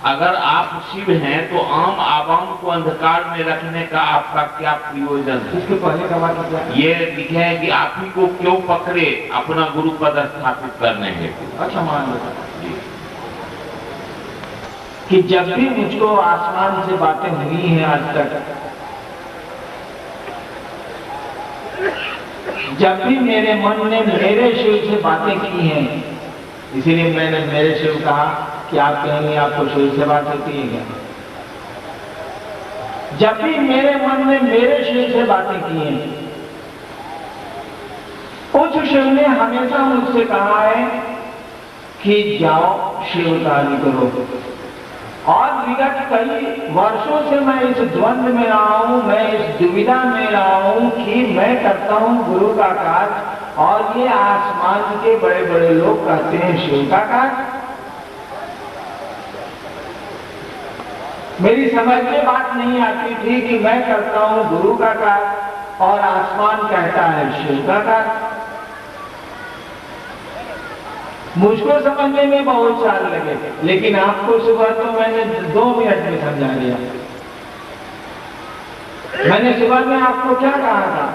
अगर आप शिव हैं तो आम आवाम को अंधकार में रखने का आपका क्या प्रयोजन है? इसके पहले का वाक्य क्या है? ये लिखे हैं कि आप ही को क्यों पकड़े अपना गुरु पद स्थापित करने हेतु। अच्छा मान लो कि जब भी मुझको आसमान से बातें हुई हैं आज तक, जब भी मेरे मन ने मेरे शिव से बातें की हैं, इसीलिए मैंने मेरे शिव कहा कि आप कहेंगे आपको शिव से बात होती है क्या? जब भी मेरे मन ने मेरे शिव से बातें की हैं, उस शिव ने हमेशा मुझसे कहा है कि जाओ शिव कार्य करो। और विगत कई वर्षों से मैं इस द्वंद्व में रहा हूं, मैं इस दुविधा में रहा हूं कि मैं करता हूं गुरु का कार्य और ये आसमान के बड़े बड़े लोग कहते हैं शिव का कार्य। मेरी समझ में बात नहीं आती थी कि मैं करता हूं गुरु का कार्य और आसमान कहता है शिव का कार्य। मुझको समझने में बहुत साल लगे, लेकिन आपको सुबह तो मैंने 2 मिनट में समझा दिया। मैंने सुबह में आपको क्या कहा था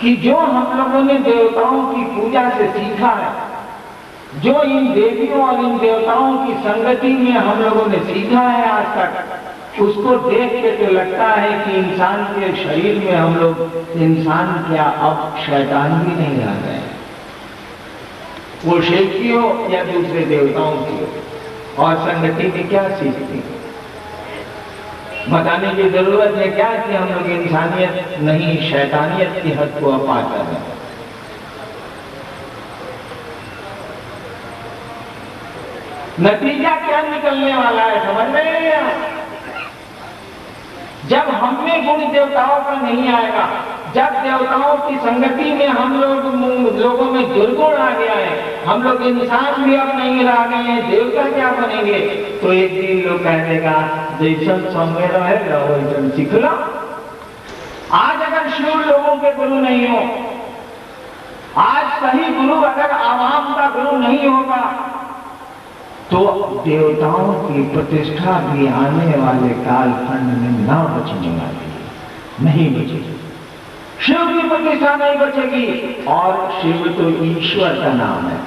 कि जो हम लोगों ने देवताओं की पूजा से सीखा है, जो इन देवियों और इन देवताओं की संगति में हम लोगों ने सीखा है आज तक, उसको देख के तो लगता है कि इंसान के शरीर में हम लोग इंसान क्या अब शैतान भी नहीं रह गए, वो शिव की हो या दूसरे देवताओं की हो। और संगति में क्या सीखती, बताने की जरूरत है क्या कि हम लोग इंसानियत नहीं शैतानियत की हद को अपा कर रहे हैं। नतीजा क्या निकलने वाला है समझ में नहीं आया? जब हम में गुण देवताओं का नहीं आएगा, जब देवताओं की संगति में हम लोगों में दुर्गुण आ गया है, हम लोग इंसान भी अब नहीं रह गए हैं, देवता क्या बनेंगे? तो एक दिन लोग कह देगा जैसा सौम्य रहे वैसा सीख लो। आज अगर शिव लोगों के गुरु नहीं हो, आज सही गुरु अगर आवाम का गुरु नहीं होगा, तो देवताओं की प्रतिष्ठा भी आने वाले कालखंड में ना बचने वाली है, नहीं बचेगी। शिव की प्रतिष्ठा नहीं बचेगी। और शिव तो ईश्वर का नाम है,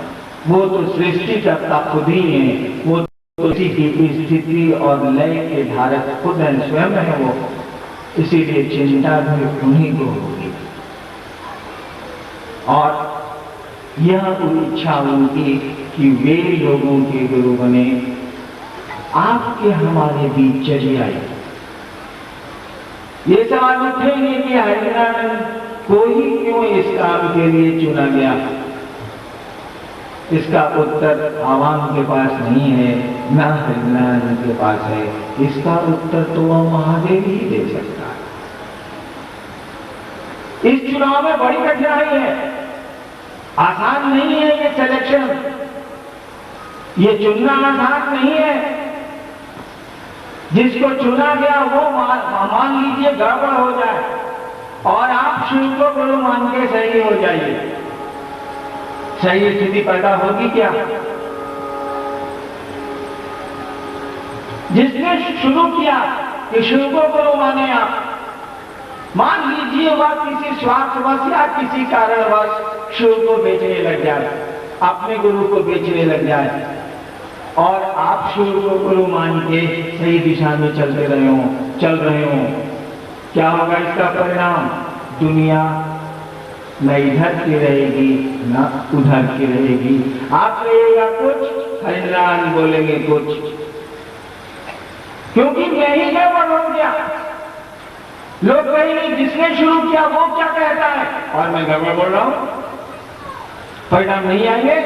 वो तो सृष्टिकर्ता खुद ही है, वो तो उसी की स्थिति और लय के धारक खुद है, स्वयं है वो। इसीलिए चिंता भी उन्हीं को होगी। और यह इच्छा उनकी कि वे लोगों के गुरु बने, आपके हमारे बीच चली आई। ये सवाल उठेंगे कि हरिनारायण को ही क्यों इस काम के लिए चुना गया? इसका उत्तर आवाम के पास नहीं है, ना हरिनारायण के पास है। इसका उत्तर तो वह महादेव ही दे सकता है। इस चुनाव में बड़ी कठिनाई है, आसान नहीं है ये सिलेक्शन, ये चुनना आसान नहीं है। जिसको चुना गया वो मान लीजिए गड़बड़ हो जाए और आप शिव को गुरु मान के सही हो जाइए, सही स्थिति पैदा होगी क्या? जिसने शुरू किया कि शिव को गुरु माने आप, मान लीजिए वह किसी स्वार्थवश या किसी कारणवश शिव को बेचने लग जाए, अपने गुरु को बेचने लग जाए, और आप शिव को गुरु मान के सही दिशा में चल रहे हो, क्या होगा इसका परिणाम? दुनिया न इधर की रहेगी न उधर की रहेगी। आप कहिएगा कुछ, हरिनारायण बोलेंगे कुछ, क्योंकि मैं ही गड़बड़ हो गया। लोग कहेंगे जिसने शुरू किया वो क्या कहता है, और मैं गड़बड़ बोल रहा हूं, परिणाम नहीं आएंगे।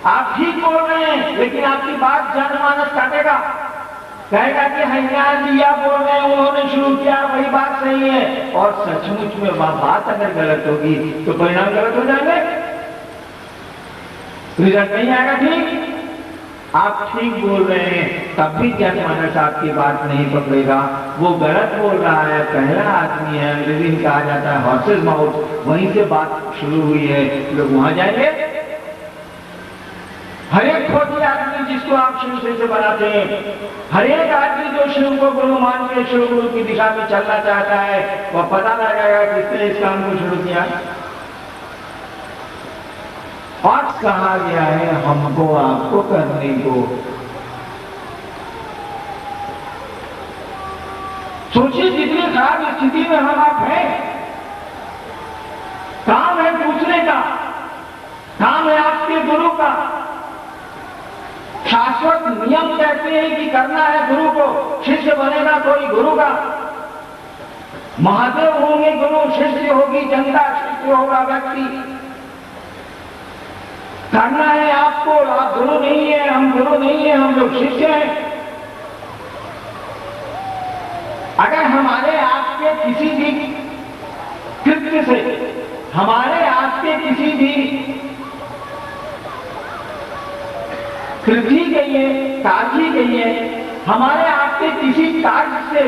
आप ठीक बोल रहे हैं, लेकिन आपकी बात जनमानस काटेगा, कहेगा कि हरिनारायण जी आप बोल रहे हैं, उन्होंने शुरू किया, वही बात सही है। और सचमुच में बात अगर गलत होगी तो परिणाम गलत हो जाएंगे, रिजल्ट नहीं आएगा ठीक। आप ठीक बोल रहे हैं तब भी जनमानस आपकी बात नहीं पकड़ेगा, वो गलत बोल रहा है, पहला आदमी है, अंग्रेजी में कहा जाता है हॉर्सेस माउथ, वहीं से बात शुरू हुई है, लोग वहां जाएंगे। हर एक खोजी आदमी जिसको आप शिव से बनाते हैं, हर एक आदमी जो शिव को गुरु मान के शिव गुरु की दिशा में चलना चाहता है, वह पता लगाएगा किसने इस काम को शुरू किया। और कहा गया है हमको आपको करने को। सोचिए जितनी खराब स्थिति में हम आप हैं, काम है पूछने का, काम है आपके गुरु का। शाश्वत नियम कहते हैं कि करना है गुरु को, शिष्य बनेगा कोई गुरु का। महादेव होंगे गुरु, शिष्य होगी जनता, शिष्य होगा व्यक्ति। करना है आपको, आप गुरु नहीं है, हम गुरु नहीं है, हम लोग शिष्य हैं। अगर हमारे आपके किसी भी कृत्य से, हमारे आपके किसी भी कृति गई है, काजी गई है, हमारे आपके किसी कार्य से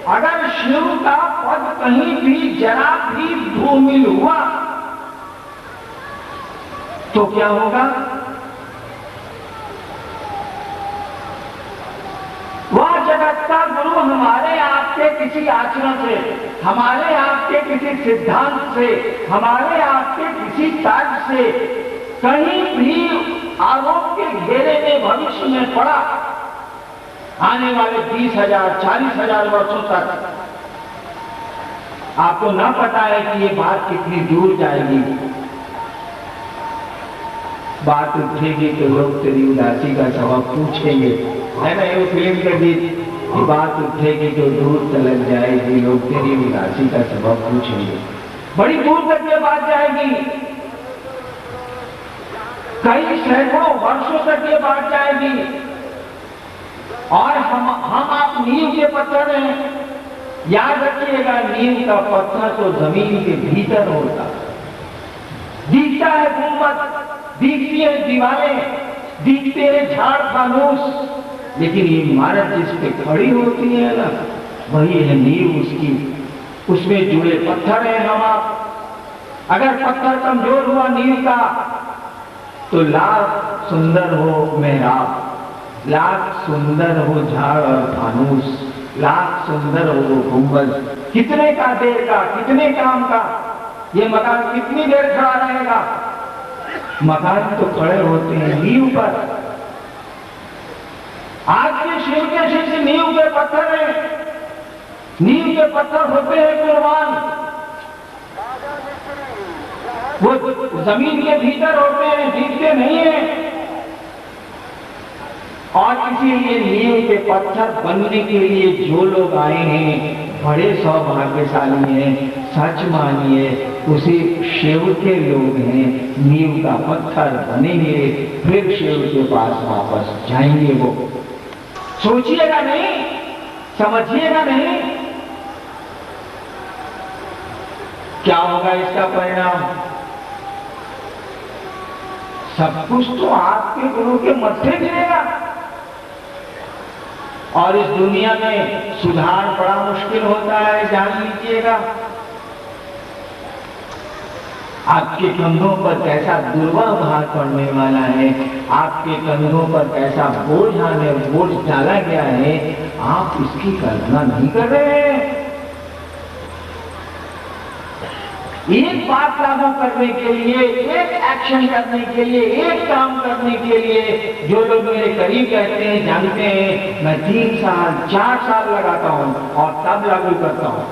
अगर शिव का पद कहीं भी जरा भी धूमिल हुआ तो क्या होगा? वह जगत का गुरु हमारे आपके किसी आचरण से, हमारे आपके किसी सिद्धांत से, हमारे आपके किसी कार्य से कहीं भी आरोप के घेरे में भविष्य में पड़ा, आने वाले 20,000 40,000 वर्षों तक आपको ना पता है कि ये बात कितनी दूर जाएगी। बात उठेगी तो लोग तेरी उदासी का सबब पूछेंगे, है ना? ये फिल्म के गीत, बात उठेगी तो दूर तलक जाएगी, लोग तेरी उदासी का सबब पूछेंगे। बड़ी दूर तक ये बात जाएगी, कई सैकड़ों वर्षों तक ये बात जाएगी। और हम आप नींव के पत्थर हैं। याद रखिएगा, नींव का पत्थर तो जमीन के भीतर होता, दिखता है गुंबद, दिखती है दीवारें, दिखते हैं झाड़ फानूस, लेकिन ये इमारत जिस पे खड़ी होती है ना, वही है नींव उसकी, उसमें जुड़े पत्थर हैं हम आप। अगर पत्थर कमजोर हुआ नींव का तो लाख सुंदर हो मेहराब, लाख सुंदर हो झाड़ और फानूस, लाख सुंदर हो वो गुंबद, कितने का देर का, कितने काम का, ये मकान कितनी देर खड़ा रहेगा? मकान तो खड़े होते हैं नींव पर। आज के शिव के शिष्य नींव के पत्थर हैं, नींव के पत्थर होते हैं कुर्बान, वो जमीन के भीतर होते हैं, दिखते नहीं है। और इसीलिए नींव के पत्थर बनने के लिए जो लोग आए हैं बड़े सौभाग्यशाली हैं। सच मानिए, उसी शिव के लोग हैं, नींव का पत्थर बनेंगे, फिर शिव के पास वापस जाएंगे। वो सोचिएगा नहीं, समझिएगा नहीं, क्या होगा इसका परिणाम? सब कुछ तो आपके गुरु के मत्थे गिरेगा। और इस दुनिया में सुधार बड़ा मुश्किल होता है, जान लीजिएगा। आपके कंधों पर कैसा दुर्बल भार पड़ने वाला है, आपके कंधों पर कैसा बोझ डाला गया है, आप इसकी कल्पना नहीं कर रहे हैं। एक बात लागू करने के लिए, एक एक्शन करने के लिए, एक काम करने के लिए जो लोग मेरे करीब रहते हैं, जानते हैं, मैं 3 साल 4 साल लगाता हूं और तब लागू करता हूं।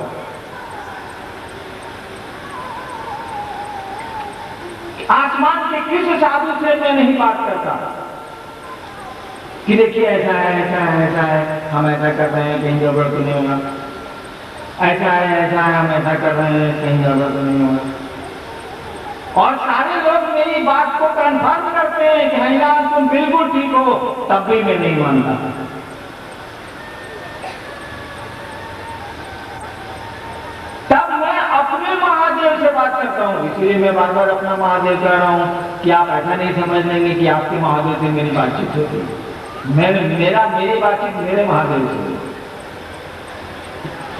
आसमान के किसी साधु से मैं नहीं बात करता कि देखिए ऐसा है, ऐसा है, ऐसा है, हम ऐसा कर रहे हैं, कहीं गड़बड़ तो नहीं होगा, ऐसा है, हम ऐसा कर रहे हैं, कहीं गड़बड़ तो नहीं होगा। और सारे लोग मेरी बात को कंफर्म करते हैं कि हरिराम तुम बिल्कुल ठीक हो, तब भी मैं नहीं मानता। तब मैं अपने महादेव से बात करता हूं। इसलिए मैं बार बार अपना महादेव कह रहा हूं कि आप ऐसा नहीं समझ लेंगे कि आपके महादेव से मेरी बातचीत होती है। मेरी बातचीत मेरे महादेव से।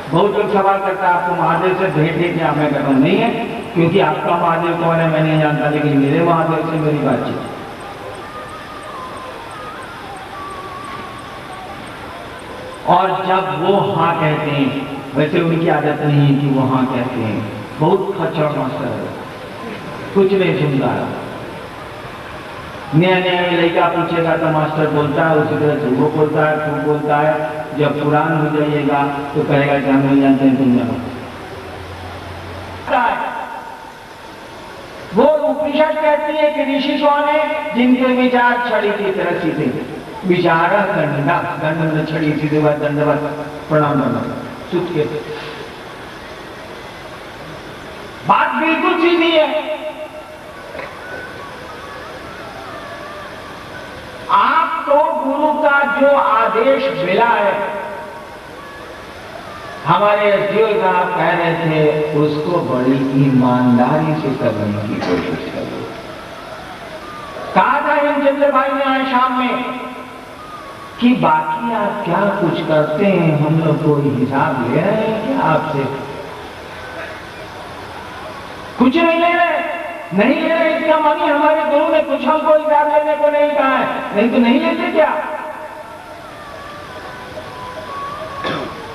बहुत लोग सवाल करता है आपको महादेव से भेंट है क्या? मैं कहता हूं नहीं है, क्योंकि आपका महादेव कौन है मैं नहीं जानता, लेकिन मेरे महादेव से मेरी बातचीत। और जब वो हाँ कहते हैं, वैसे उनकी आदत नहीं है कि वो हाँ कहते हैं, बहुत खच्चर मास्टर है, कुछ नहीं सुनता है। नया नया में लड़का पूछेगा तो मास्टर बोलता है, उसी तरह से वो बोलता है, खूब बोलता है। जब पुरान हो जाइएगा तो कहेगा कि हम नहीं जानते हैं, तुम जानो। वो उपनिषद कहती है कि ऋषि कौन है? जिनके विचार छड़ी की तरह सीधे, विचार दंडा, दंड में छड़ी सीधे हुआ, दंडवत प्रणाम सुत के। बात बिल्कुल सीधी है। आपको गुरु का जो आदेश मिला है, हमारे एसडीओ साहब कह रहे थे, उसको बड़ी ईमानदारी से करने की कोशिश करो। कहा था हेमचंद्र भाई ने आज शाम में कि बाकी आप क्या कुछ करते हैं, हम लोग कोई हिसाब ले रहे हैं क्या आपसे? कुछ नहीं ले रहे, नहीं ले रहे। इसका मानी हमारे गुरु ने कुछ हमको हिसाब लेने को नहीं कहा है, नहीं तो नहीं लेते क्या?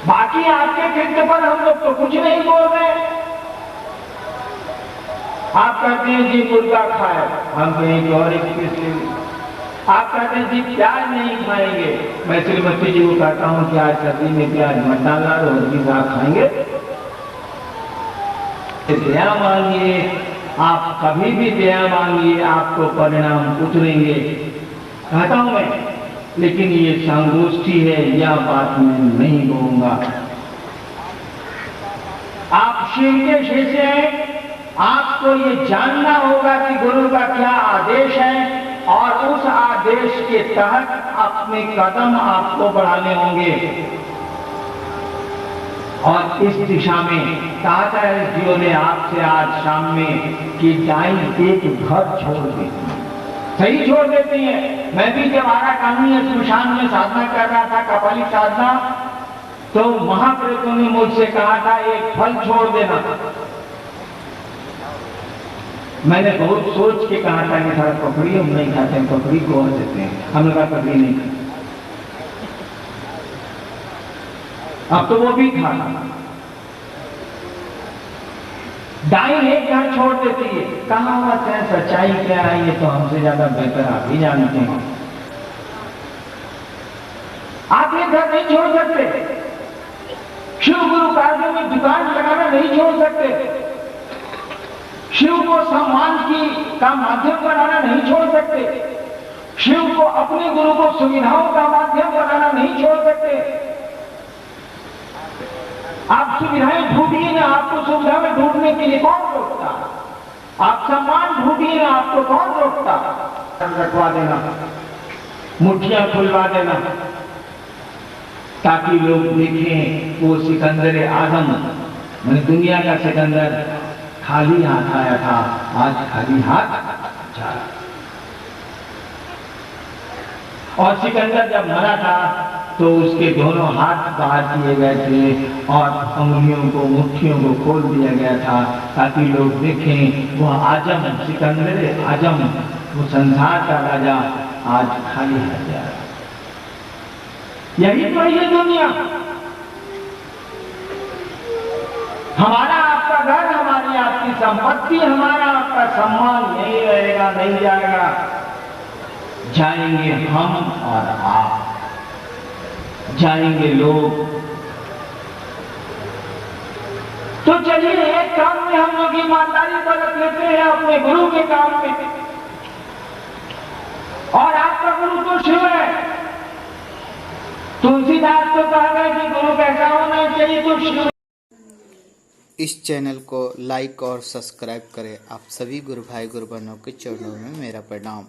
बाकी आपके कृत्य पर हम लोग तो कुछ नहीं बोल रहे। आप कहते हैं जी मुर्गा खाए, हम कहेंगे और एक पीस ले। आप कहते हैं जी प्याज नहीं खाएंगे, मैं श्रीमती जी को कहता हूं कि आज सब्जी में प्याज मत डालना, रोज भी साग खाएंगे। दया मांगिए, आप कभी भी दया मांगिए, आपको परिणाम उतरेंगे, कहता हूं मैं। लेकिन ये संगोष्ठी है, यह बात मैं नहीं कहूंगा। आप शिव के शिष्य हैं, आपको ये जानना होगा कि गुरु का क्या आदेश है, और उस आदेश के तहत अपने कदम आपको बढ़ाने होंगे। और इस दिशा में कहा था एसडीओ ने आपसे आज शाम में कि दाई एक घर छोड़ देती है, सही छोड़ देती है। मैं भी जब आरा कानूनी स्मशान में साधना कर रहा था, कपालिक साधना, तो महाप्रभु ने मुझसे कहा था एक फल छोड़ देना। मैंने बहुत सोच के कहा था कि सारा पकड़ी हम नहीं खाते हैं, पकड़ी को और देते हैं, हम लोग पकड़ी नहीं खाते। अब तो वो भी खाना। दाई एक घर छोड़ देती है, कहां बात है, सच्चाई क्या है, ये तो हमसे ज्यादा बेहतर आप ही जानते हैं। आप ये घर नहीं छोड़ सकते, शिव गुरु कार्य में दुकान लगाना नहीं छोड़ सकते, शिव को सम्मान का माध्यम बनाना नहीं छोड़ सकते, शिव को अपने गुरु को सुविधाओं का माध्यम बनाना नहीं छोड़ सकते। आप सुविधाएं ढूंढिए ना, आपको सुविधा में ढूंढने के लिए कौन रोकता? आप सम्मान ढूंढिए ना, आपको कौन रोकता? रखवा देना, मुठ्ठियां खुलवा देना, ताकि लोग देखें वो सिकंदर आजम, मैंने दुनिया का सिकंदर खाली हाथ आया था, आज खाली हाथ जा। और सिकंदर जब मरा था तो उसके दोनों हाथ बाहर किए गए थे और अंगुलियों को, मुट्ठियों को खोल दिया गया था, ताकि लोग देखें वह आजम, सिकंदर आजम, वो संसार का राजा आज खाली हाथ जा रहा। यही तो है ये दुनिया। हमारा आपका घर, हमारी आपकी संपत्ति, हमारा आपका सम्मान यही रहेगा, नहीं जाएगा। जाएंगे हम और आप, जाएंगे लोग। तो चलिए एक काम में हम लोग ईमानदारी बरत लेते हैं, अपने गुरु के काम में। और आपका गुरु तो शिव है। तुलसीदास तो कहा गया कि गुरु कैसा होना चाहिए, तो शिव। इस चैनल को लाइक और सब्सक्राइब करें। आप सभी गुरु भाई गुरु बहनों के चरणों में मेरा प्रणाम।